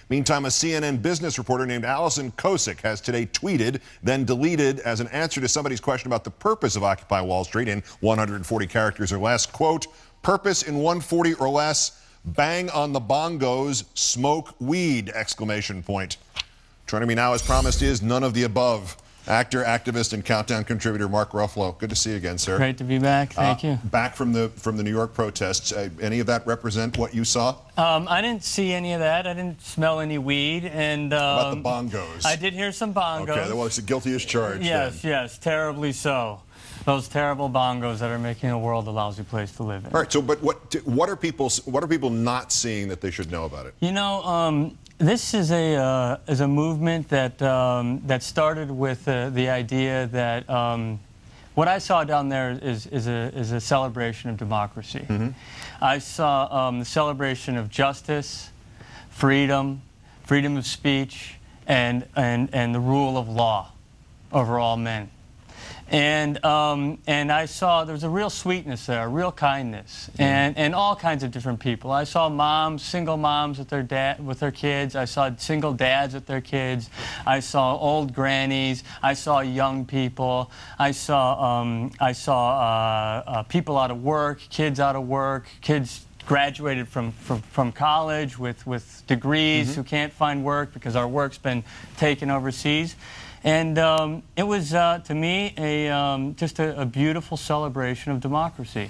Meantime, a CNN business reporter named Allison Kosick has today tweeted, then deleted as an answer to somebody's question about the purpose of Occupy Wall Street in 140 characters or less, quote, "Purpose in 140 or less, bang on the bongos, smoke weed, exclamation point." Joining me now, as promised, is none of the above. Actor, activist, and Countdown contributor Mark Ruffalo. Good to see you again, sir. Great to be back. Thank you. Back from the New York protests. Any of that represent what you saw? I didn't see any of that. I didn't smell any weed. And about the bongos. I did hear some bongos. Okay, well, it's the guiltiest charge. Yes, then. yes, terribly so. Those terrible bongos that are making the world a lousy place to live in. All right. So, but what are people not seeing that they should know about it? You know, this is a movement that that started with the idea that what I saw down there is a celebration of democracy. Mm-hmm. I saw the celebration of justice, freedom of speech, and the rule of law over all men. And I saw there was a real sweetness there, a real kindness, and all kinds of different people. I saw moms, single moms with their kids. I saw single dads with their kids. I saw old grannies. I saw young people. I saw people out of work, kids out of work, kids graduated from college with degrees who can't find work because our work's been taken overseas. And it was, to me, just a beautiful celebration of democracy.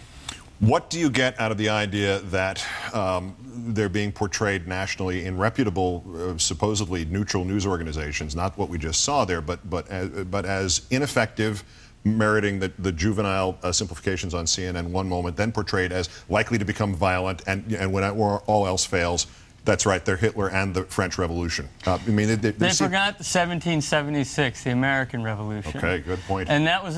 What do you get out of the idea that they're being portrayed nationally in reputable, supposedly neutral news organizations, not what we just saw there, but as ineffective, meriting the juvenile simplifications on CNN one moment, then portrayed as likely to become violent, and when all else fails, that's right, they're Hitler and the French Revolution. I mean, they forgot the 1776, the American Revolution. Okay, good point. And that was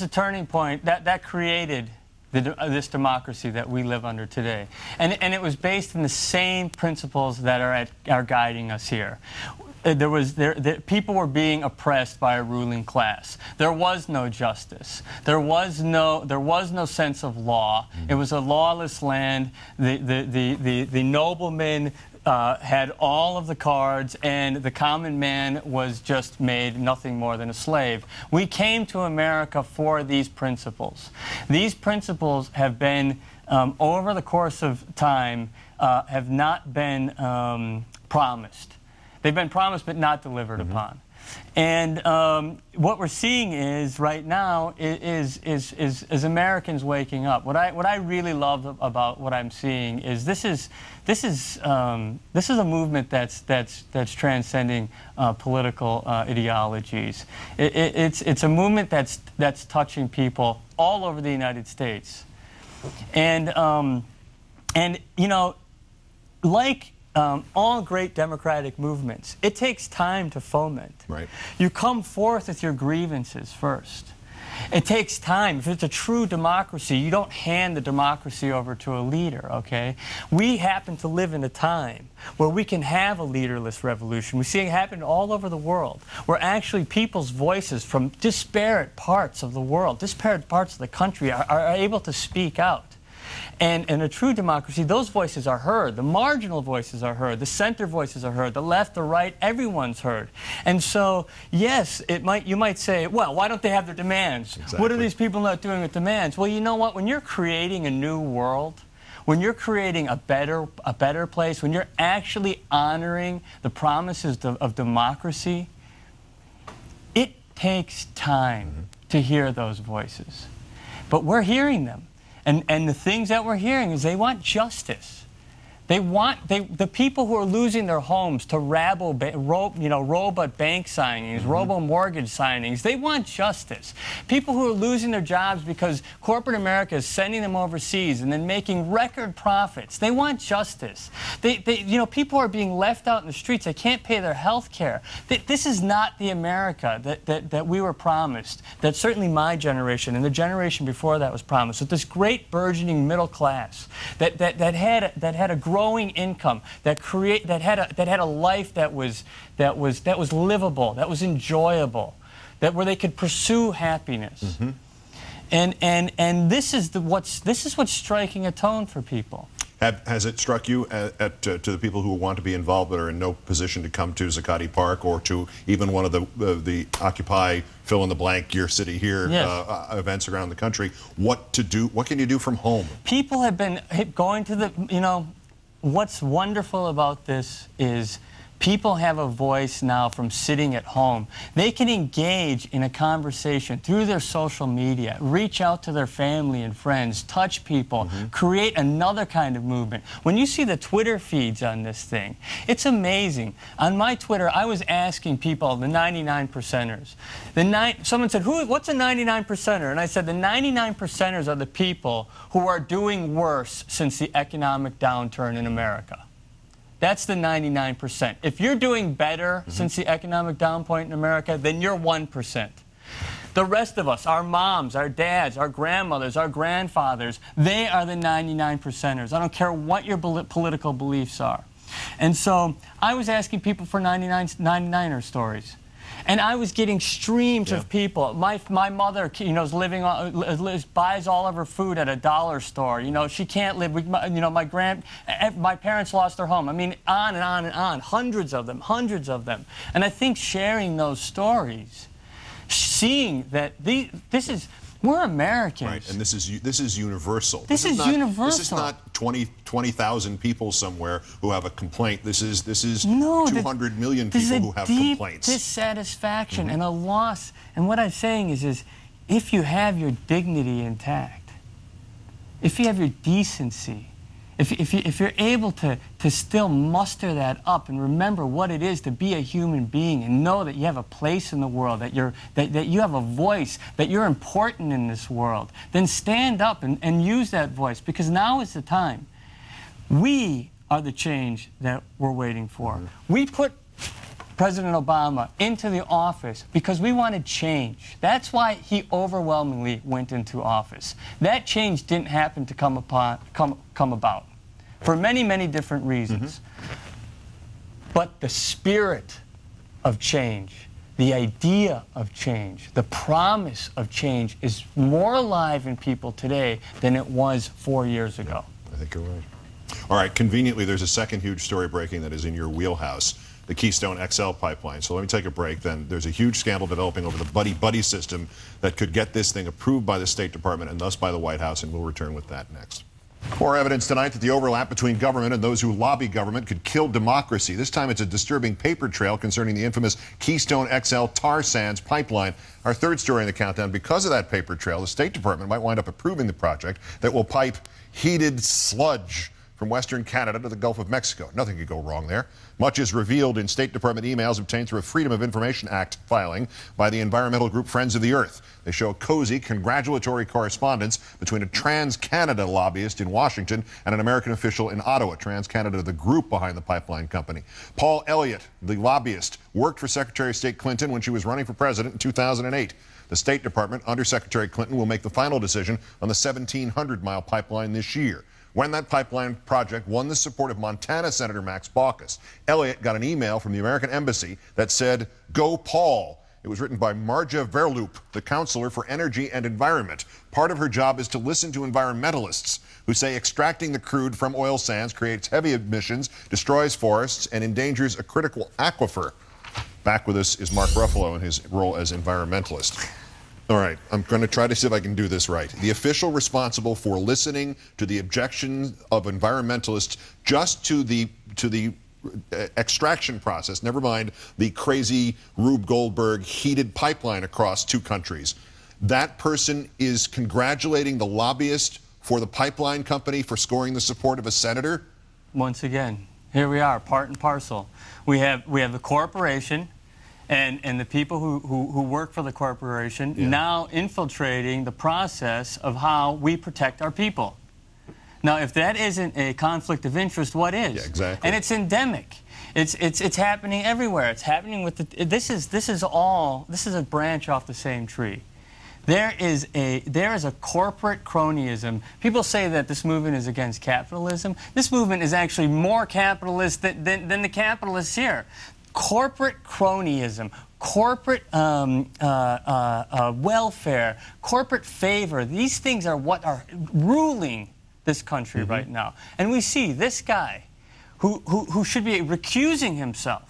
a turning point. That created this democracy that we live under today. And it was based on the same principles that are guiding us here. People were being oppressed by a ruling class. There was no justice. There was no sense of law. It was a lawless land. The noblemen had all of the cards, and the common man was just made nothing more than a slave. We came to America for these principles. These principles have been, over the course of time, have not been promised. They've been promised but not delivered upon. And what we're seeing is right now is Americans waking up. What I really love about what I'm seeing is this is a movement that's transcending political ideologies. It's a movement that's touching people all over the United States. And you know, like all great democratic movements, it takes time to foment. Right. You come forth with your grievances first. It takes time. If it's a true democracy, you don't hand the democracy over to a leader, okay? We happen to live in a time where we can have a leaderless revolution. We see it happen all over the world, where actually people's voices from disparate parts of the world, disparate parts of the country are able to speak out. And in a true democracy, those voices are heard. The marginal voices are heard. The center voices are heard. The left, the right, everyone's heard. And so, yes, you might say, well, why don't they have their demands? Exactly. What are these people not doing with demands? Well, you know what? When you're creating a new world, when you're creating a better place, when you're actually honoring the promises of democracy, it takes time to hear those voices. But we're hearing them. And the things that we're hearing is they want justice. The people who are losing their homes to robot bank signings, robo-mortgage signings, they want justice. People who are losing their jobs because corporate America is sending them overseas and then making record profits, they want justice. People are being left out in the streets. They can't pay their health care. This is not the America that we were promised, that certainly my generation and the generation before that was promised, with this great burgeoning middle class that had a growing income, that had a life that was livable, that was enjoyable, where they could pursue happiness. And this is what's striking a tone for people. Has it struck you to the people who want to be involved but are in no position to come to Zuccotti Park or to even one of the Occupy fill-in-the-blank Your City Here events around the country, what to do? What can you do from home? People have been going to the, you know, what's wonderful about this is people have a voice now from sitting at home. They can engage in a conversation through their social media, reach out to their family and friends, touch people, create another kind of movement. When you see the Twitter feeds on this thing, it's amazing. On my Twitter, I was asking people, the 99 percenters. Someone said, what's a 99 percenter? And I said, the 99 percenters are the people who are doing worse since the economic downturn in America. That's the 99%. If you're doing better since the economic down point in America, then you're 1%. The rest of us, our moms, our dads, our grandmothers, our grandfathers, they are the 99 percenters. I don't care what your political beliefs are. And so I was asking people for 99er stories. And I was getting streams of people. My mother, you know, buys all of her food at a dollar store. You know, she can't live. You know, my parents lost their home. I mean, on and on and on. Hundreds of them, hundreds of them. And I think sharing those stories, seeing that we're Americans. Right, and this is universal. This is universal. This is not 20,000 people somewhere who have a complaint. This is 200 million people who have complaints. Deep dissatisfaction and a loss. And what I'm saying is if you have your dignity intact, if you have your decency, if you're able to still muster that up and remember what it is to be a human being and know that you have a place in the world, that you have a voice, that you're important in this world, then stand up and use that voice, because now is the time. We are the change that we're waiting for. We put President Obama into the office because we wanted change. That's why he overwhelmingly went into office. That change didn't happen to come about for many, many different reasons. But the spirit of change, the idea of change, the promise of change is more alive in people today than it was 4 years ago. I think you're right. All right, conveniently, there's a second huge story breaking that is in your wheelhouse, the Keystone XL pipeline. So let me take a break then. There's a huge scandal developing over the buddy-buddy system that could get this thing approved by the State Department and thus by the White House, and we'll return with that next. More evidence tonight that the overlap between government and those who lobby government could kill democracy. This time it's a disturbing paper trail concerning the infamous Keystone XL tar sands pipeline. Our third story in the countdown, because of that paper trail, the State Department might wind up approving the project that will pipe heated sludge from Western Canada to the Gulf of Mexico. Nothing could go wrong there. Much is revealed in State Department emails obtained through a Freedom of Information Act filing by the environmental group Friends of the Earth. They show a cozy, congratulatory correspondence between a Trans-Canada lobbyist in Washington and an American official in Ottawa. Trans-Canada, the group behind the pipeline company. Paul Elliott, the lobbyist, worked for Secretary of State Clinton when she was running for president in 2008. The State Department, under Secretary Clinton, will make the final decision on the 1,700-mile pipeline this year. When that pipeline project won the support of Montana Senator Max Baucus, Elliott got an email from the American Embassy that said, "Go Paul." It was written by Marja Verloop, the counselor for energy and environment. Part of her job is to listen to environmentalists who say extracting the crude from oil sands creates heavy emissions, destroys forests, and endangers a critical aquifer. Back with us is Mark Ruffalo in his role as environmentalist. All right, I'm going to try to see if I can do this right. The official responsible for listening to the objections of environmentalists just to the extraction process, never mind the crazy Rube Goldberg heated pipeline across two countries. That person is congratulating the lobbyist for the pipeline company for scoring the support of a senator? Once again, here we are, part and parcel. We have the corporation and the people who work for the corporation now infiltrating the process of how we protect our people. Now, if that isn't a conflict of interest, what is? Yeah, exactly. And it's endemic. It's happening everywhere. It's happening with the. This is a branch off the same tree. There is a corporate cronyism. People say that this movement is against capitalism. This movement is actually more capitalist than the capitalists here. Corporate cronyism, corporate welfare, corporate favor, these things are what are ruling this country right now. And we see this guy who should be recusing himself.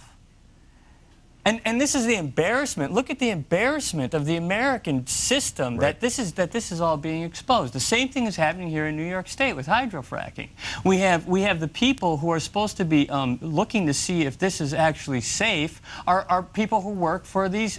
And this is the embarrassment. Look at the embarrassment of the American system, that this is all being exposed. The same thing is happening here in New York State with hydrofracking. We have the people who are supposed to be looking to see if this is actually safe are people who work for these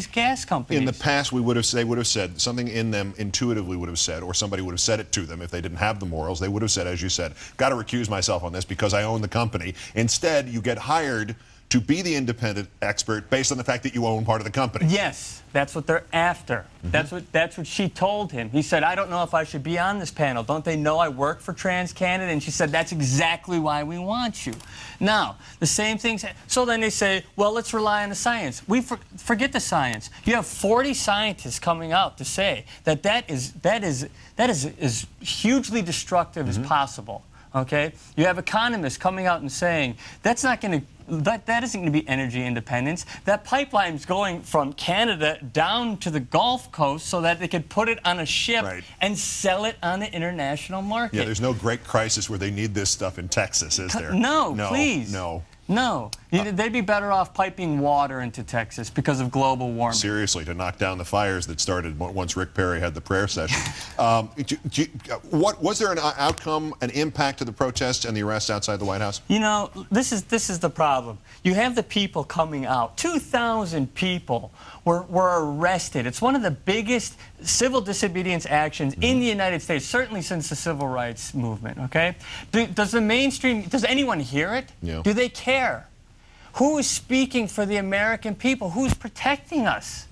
gas companies. In the past, they would have said something in them intuitively would have said, or somebody would have said it to them if they didn't have the morals. They would have said, as you said, got to recuse myself on this because I own the company. Instead, you get hired to be the independent expert based on the fact that you own part of the company. Yes, that's what they're after. That's what she told him. He said, I don't know if I should be on this panel. Don't they know I work for TransCanada? And she said, that's exactly why we want you. Now, the same things. So then they say, well, let's rely on the science. We forget the science. You have 40 scientists coming out to say that is as hugely destructive as possible. Okay? You have economists coming out and saying that isn't going to be energy independence. That pipeline's going from Canada down to the Gulf Coast so that they could put it on a ship and sell it on the international market. Yeah, there's no great crisis where they need this stuff in Texas, is there? No, please. No. No. They'd be better off piping water into Texas because of global warming. Seriously, to knock down the fires that started once Rick Perry had the prayer session. Was there an outcome, an impact to the protests and the arrests outside the White House? You know, this is the problem. You have the people coming out. 2,000 people were arrested. It's one of the biggest civil disobedience actions in the United States, certainly since the Civil Rights Movement, okay? Does anyone hear it? Yeah. Do they care? Who is speaking for the American people? Who's protecting us?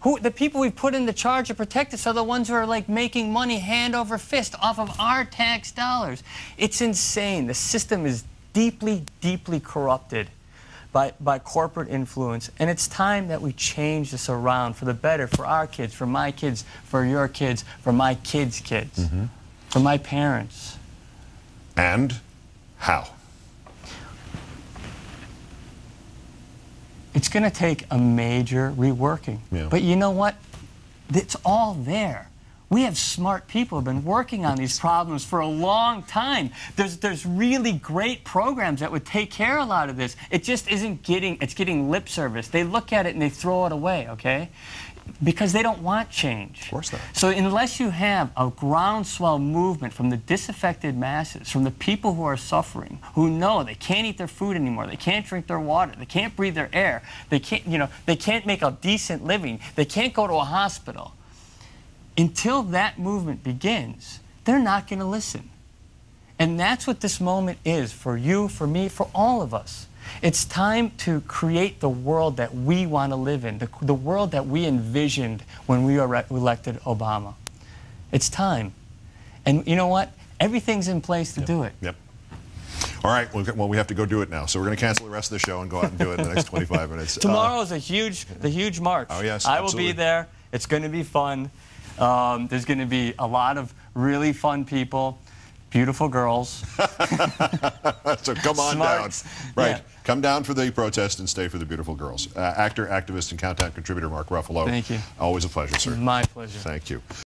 The people we put in the charge to protect us are the ones who are like making money hand over fist off of our tax dollars. It's insane. The system is deeply, deeply corrupted by corporate influence, and it's time that we change this around for the better, for our kids, for my kids, for your kids, for my kids' kids, for my parents. And how? It's going to take a major reworking. Yeah. But you know what? It's all there. We have smart people who have been working on these problems for a long time. There's really great programs that would take care of a lot of this. It just isn't getting lip service. They look at it and they throw it away, okay? Because they don't want change. Of course not. So unless you have a groundswell movement from the disaffected masses, from the people who are suffering, who know they can't eat their food anymore, they can't drink their water, they can't breathe their air, they can't make a decent living, they can't go to a hospital. Until that movement begins, they're not going to listen. And that's what this moment is for you, for me, for all of us. It's time to create the world that we want to live in, the world that we envisioned when we elected Obama. It's time. And you know what? Everything's in place to do it. Yep. All right, well, we have to go do it now. So we're going to cancel the rest of the show and go out and do it in the next 25 minutes. Tomorrow is the huge march. Oh, yes, I will be there. It's going to be fun. There's going to be a lot of really fun people, beautiful girls. So come on Smarts. down. Right. Yeah. Come down for the protest and stay for the beautiful girls. Actor, activist, and Countdown contributor Mark Ruffalo. Thank you. Always a pleasure, sir. My pleasure. Thank you.